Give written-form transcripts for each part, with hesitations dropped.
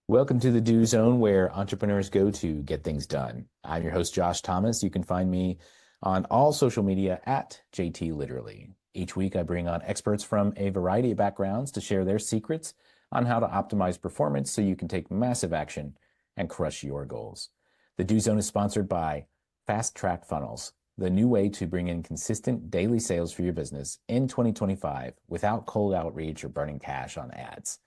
Welcome to the Do Zone, where entrepreneurs go to get things done. I'm your host, Josh Thomas. You can find me on all social media at JT Literally. Each week, I bring on experts from a variety of backgrounds to share their secrets on how to optimize performance so you can take massive action and crush your goals. The Do Zone is sponsored by Fast Track Funnels, the new way to bring in consistent daily sales for your business in 2025 without cold outreach or burning cash on ads.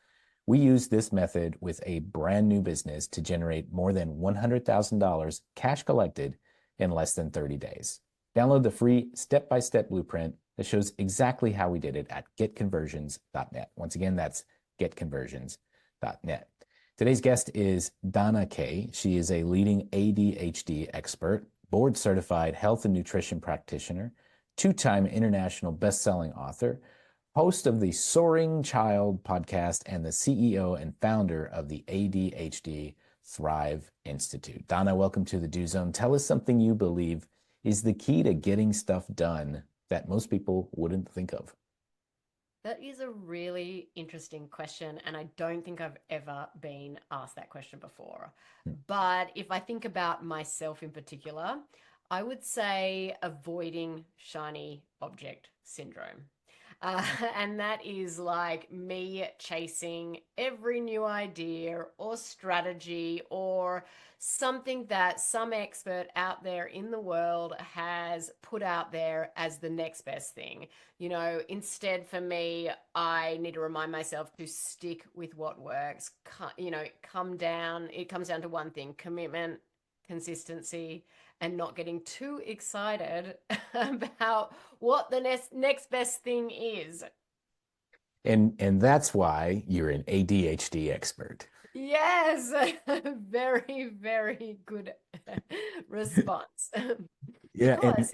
We use this method with a brand new business to generate more than $100,000 cash collected in less than 30 days. Download the free step-by-step blueprint that shows exactly how we did it at getconversions.net. Once again, that's getconversions.net. Today's guest is Donna Kay. She is a leading ADHD expert, board-certified health and nutrition practitioner, two-time international best-selling author, host of the Soaring Child podcast, and the CEO and founder of the ADHD Thrive Institute. Donna, welcome to the Do Zone. Tell us something you believe is the key to getting stuff done that most people wouldn't think of. That is a really interesting question, and I don't think I've ever been asked that question before. But if I think about myself in particular, I would say avoiding shiny object syndrome. And that is like me chasing every new idea or strategy or something that some expert out there in the world has put out there as the next best thing. Instead for me, I need to remind myself to stick with what works. It comes down to one thing: commitment, consistency, and not getting too excited about what the next best thing is. And that's why you're an ADHD expert. Yes, very, very good response. Yeah, Because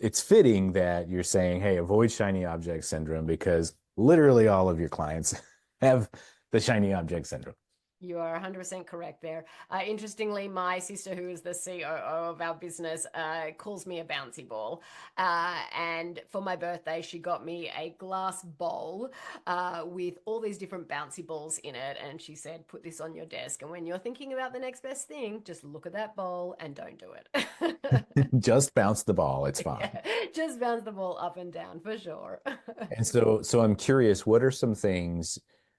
it's fitting that you're saying, hey, avoid shiny object syndrome, because literally all of your clients have the shiny object syndrome. you are 100% correct there. Interestingly, my sister, who is the COO of our business, calls me a bouncy ball. And for my birthday, she got me a glass bowl with all these different bouncy balls in it. And she said, put this on your desk. And when you're thinking about the next best thing, just look at that bowl and don't do it. Just bounce the ball, it's fine. Yeah, just bounce the ball up and down for sure. And so I'm curious, what are some things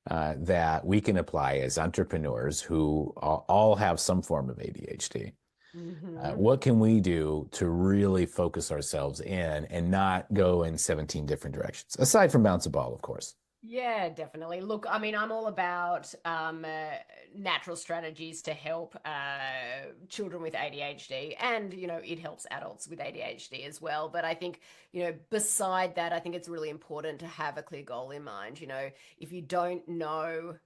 that we can apply as entrepreneurs who all have some form of ADHD? hmm What can we do to really focus ourselves in and not go in 17 different directions, aside from bounce a ball, of course? Yeah, definitely. Look, I mean, I'm all about natural strategies to help children with ADHD, and it helps adults with ADHD as well. But I think, beside that, I think it's really important to have a clear goal in mind. If you don't know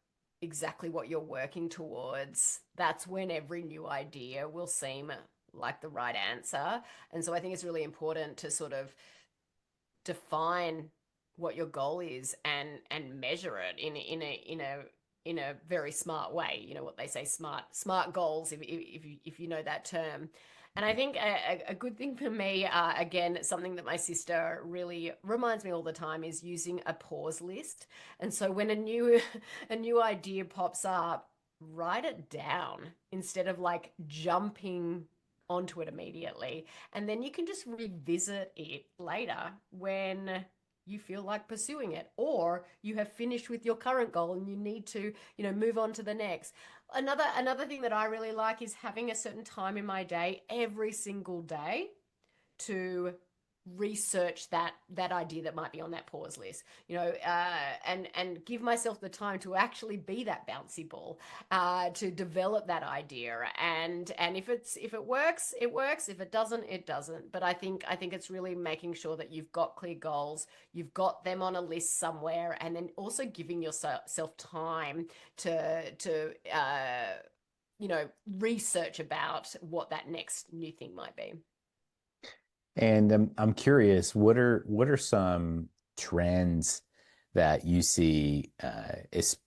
exactly what you're working towards, that's when every new idea will seem like the right answer. And so I think it's really important to sort of define what your goal is and measure it in a very smart way. You know what they say: smart goals, if you know that term. And I think a good thing for me, again, something that my sister really reminds me all the time, is using a pause list. And so when a new a new idea pops up, write it down instead of like jumping onto it immediately. And then you can just revisit it later when you feel like pursuing it, or you have finished with your current goal and you need to move on to the next. Another thing that I really like is having a certain time in my day every single day to research that idea that might be on that pause list, and give myself the time to actually be that bouncy ball, to develop that idea. And if it works, it works. If it doesn't, it doesn't. But I think it's really making sure that you've got clear goals, you've got them on a list somewhere, and then also giving yourself time to research about what that next new thing might be. And I'm curious, what are some trends that you see,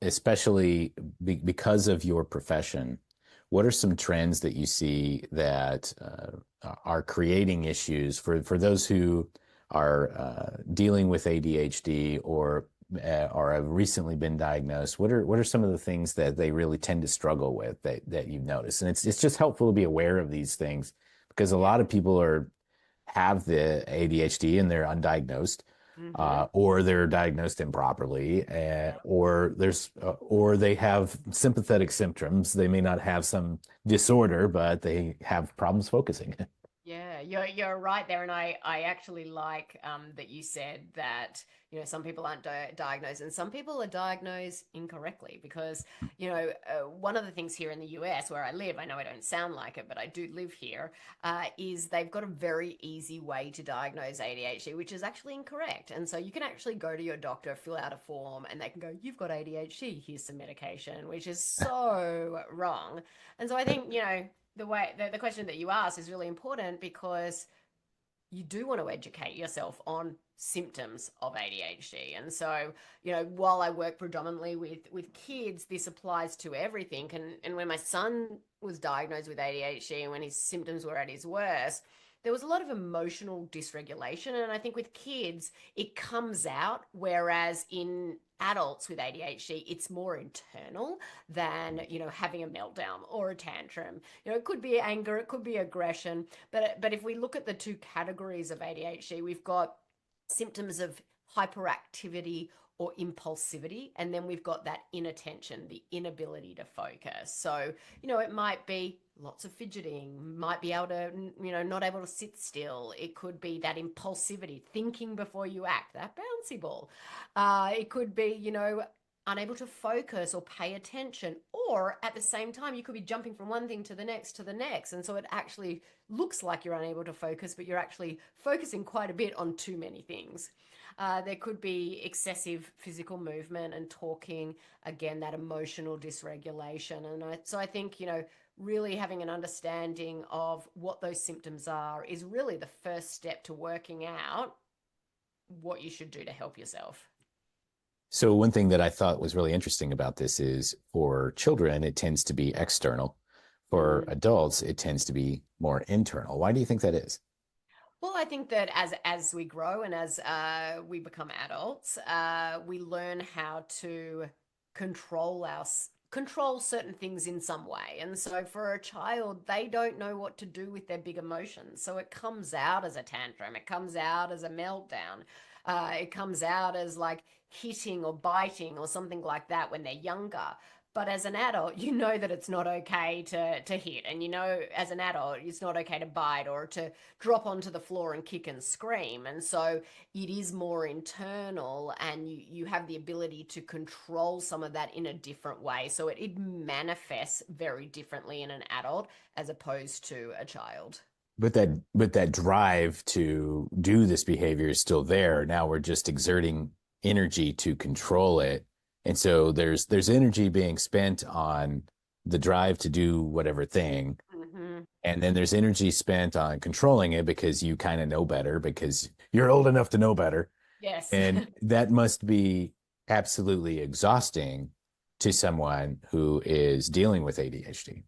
especially because of your profession? What are some trends that you see that are creating issues for those who are dealing with ADHD, or or have recently been diagnosed, what are some of the things that they really tend to struggle with that you've noticed? And it's just helpful to be aware of these things because a Yeah. lot of people have the ADHD and they're undiagnosed, Mm-hmm. or they're diagnosed improperly, Yeah. or they have sympathetic symptoms. They may not have some disorder, but they have problems focusing. Yeah, you're right there, and I actually like that you said that some people aren't diagnosed, and some people are diagnosed incorrectly because one of the things here in the US where I live, I know I don't sound like it, but I do live here, is they've got a very easy way to diagnose ADHD, which is actually incorrect, and so you can actually go to your doctor, fill out a form, and they can go, "You've got ADHD. Here's some medication," which is so wrong, and so I think the question that you asked is really important because you do want to educate yourself on symptoms of ADHD. And so, while I work predominantly with kids, this applies to everything. And when my son was diagnosed with ADHD and when his symptoms were at his worst, there was a lot of emotional dysregulation. And I think with kids, it comes out, whereas in adults with ADHD, it's more internal than, having a meltdown or a tantrum. It could be anger, it could be aggression, but if we look at the two categories of ADHD, we've got symptoms of hyperactivity or impulsivity, and then we've got that inattention, the inability to focus. So it might be lots of fidgeting, might be able to not able to sit still. It could be that impulsivity, thinking before you act, that bouncy ball. It could be unable to focus or pay attention, or at the same time you could be jumping from one thing to the next, and so it actually looks like you're unable to focus, but you're actually focusing quite a bit on too many things. There could be excessive physical movement and talking, again, that emotional dysregulation. And so I think, really having an understanding of what those symptoms are is really the first step to working out what you should do to help yourself. So one thing that I thought was really interesting about this is for children, it tends to be external. For Mm. adults, it tends to be more internal. Why do you think that is? Well, I think that as we grow and as we become adults, we learn how to control control certain things in some way. And so for a child, they don't know what to do with their big emotions. So it comes out as a tantrum. It comes out as a meltdown. It comes out as like hitting or biting or something like that when they're younger. But as an adult, you know that it's not okay to hit. And as an adult, it's not okay to bite or to drop onto the floor and kick and scream. And so it is more internal, and you have the ability to control some of that in a different way. So it manifests very differently in an adult as opposed to a child. But that drive to do this behavior is still there. Now we're just exerting energy to control it. And so there's energy being spent on the drive to do whatever thing. Hmm. And then there's energy spent on controlling it because you kind of know better, because you're old enough to know better. Yes. And that must be absolutely exhausting to someone who is dealing with ADHD.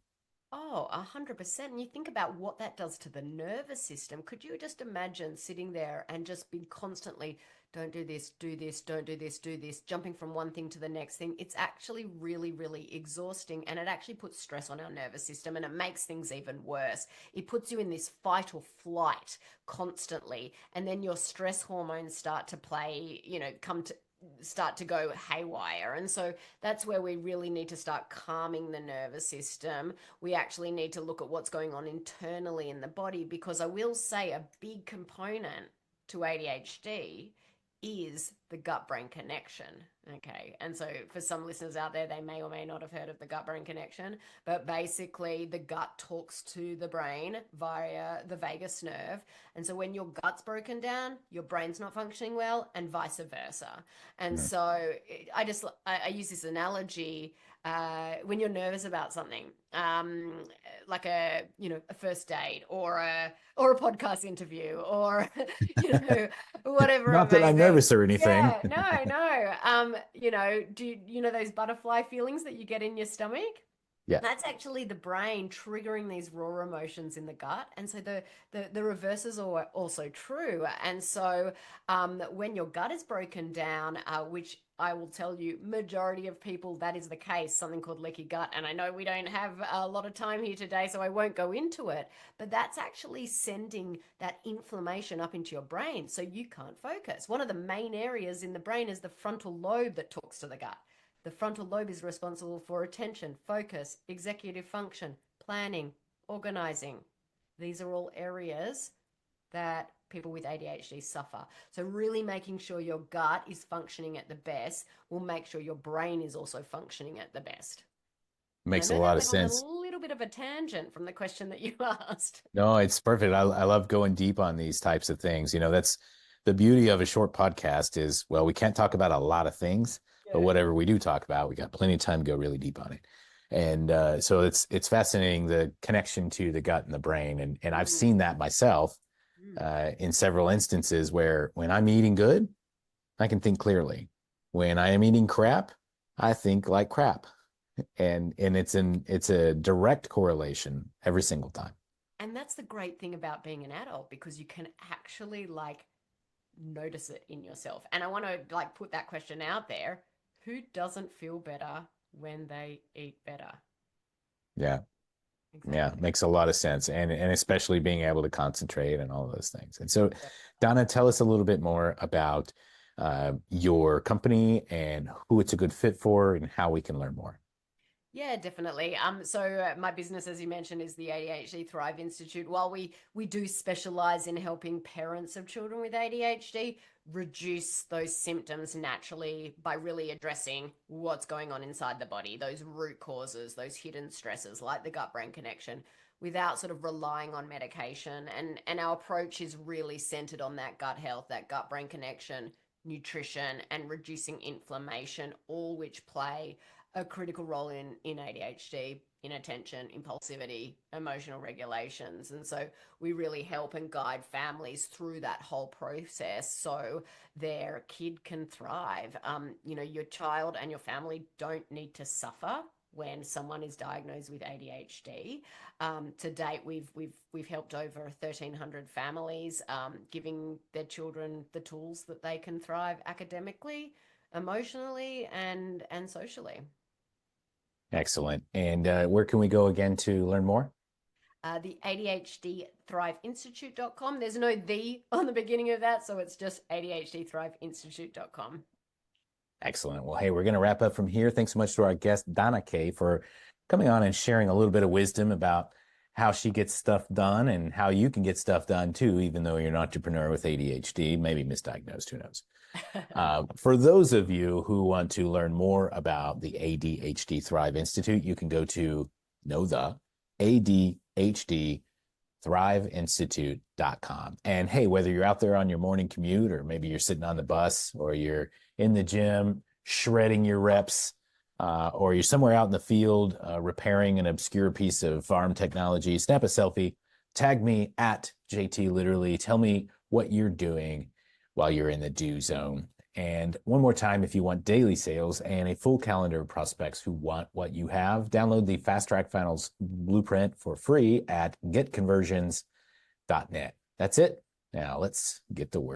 Oh, 100%. And you think about what that does to the nervous system. Could you just imagine sitting there and just being constantly, don't do this, do this, don't do this, do this, jumping from one thing to the next thing? It's actually really, really exhausting, and it actually puts stress on our nervous system, and it makes things even worse. It puts you in this fight or flight constantly, and then your stress hormones start to play, come to start to go haywire. And so that's where we really need to start calming the nervous system. We actually need to look at what's going on internally in the body, because I will say a big component to ADHD is the gut brain connection. Okay. And so for some listeners out there, they may or may not have heard of the gut brain connection, but basically the gut talks to the brain via the vagus nerve. And so when your gut's broken down, your brain's not functioning well, and vice versa. And Yeah. so I use this analogy when you're nervous about something, like a first date or a podcast interview, or whatever it Not that may I'm be. nervous or anything. Yeah, no. Do you know those butterfly feelings that you get in your stomach? Yeah. That's actually the brain triggering these raw emotions in the gut. And so the reverses are also true. And so when your gut is broken down, which I will tell you, majority of people, that is the case, something called leaky gut. And I know we don't have a lot of time here today, so I won't go into it, but that's actually sending that inflammation up into your brain so you can't focus. One of the main areas in the brain is the frontal lobe that talks to the gut. The frontal lobe is responsible for attention, focus, executive function, planning, organizing. These are all areas that people with ADHD suffer. So, really making sure your gut is functioning at the best will make sure your brain is also functioning at the best. And I Makes a know that lot of went on a sense. little bit of a tangent from the question that you asked. No, it's perfect. I love going deep on these types of things. That's the beauty of a short podcast is, well, we can't talk about a lot of things, but Yeah. whatever we do talk about, we got plenty of time to go really deep on it. And so it's fascinating the connection to the gut and the brain. And I've Mm, seen that myself mm. in several instances where when I'm eating good, I can think clearly. When I am eating crap, I think like crap. And it's a direct correlation every single time. And that's the great thing about being an adult because you can actually like notice it in yourself. And I want to like put that question out there. Who doesn't feel better when they eat better? Yeah. Yeah, Exactly. makes a lot of sense. And especially being able to concentrate and all those things. And so, Yeah. Donna, tell us a little bit more about your company and who it's a good fit for and how we can learn more. Yeah, definitely. My business, as you mentioned, is the ADHD Thrive Institute. While we do specialize in helping parents of children with ADHD reduce those symptoms naturally by really addressing what's going on inside the body, those root causes, those hidden stresses like the gut-brain connection, without sort of relying on medication. And our approach is really centered on that gut health, that gut-brain connection, nutrition, and reducing inflammation, all which play a critical role in ADHD, in attention, impulsivity, emotional regulations. And so we really help and guide families through that whole process so their kid can thrive. Your child and your family don't need to suffer when someone is diagnosed with ADHD. To date, we've helped over 1,300 families, giving their children the tools that they can thrive academically, emotionally, and socially. Excellent. And where can we go again to learn more? The ADHD Thrive Institute.com. There's no the on the beginning of that, so it's just ADHD Thrive Institute.com. Excellent. Well, hey, we're going to wrap up from here. Thanks so much to our guest, Donna Kay, for coming on and sharing a little bit of wisdom about how she gets stuff done and how you can get stuff done too, even though you're an entrepreneur with ADHD, maybe misdiagnosed, who knows. For those of you who want to learn more about the ADHD Thrive Institute, you can go to the ADHD thriveinstitute.com. And hey, whether you're out there on your morning commute, or maybe you're sitting on the bus, or you're in the gym shredding your reps, or you're somewhere out in the field repairing an obscure piece of farm technology, snap a selfie, tag me at JT Literally. Tell me what you're doing while you're in the do zone. And one more time, if you want daily sales and a full calendar of prospects who want what you have, download the Fast Track Finals blueprint for free at getconversions.net. That's it. Now let's get to work.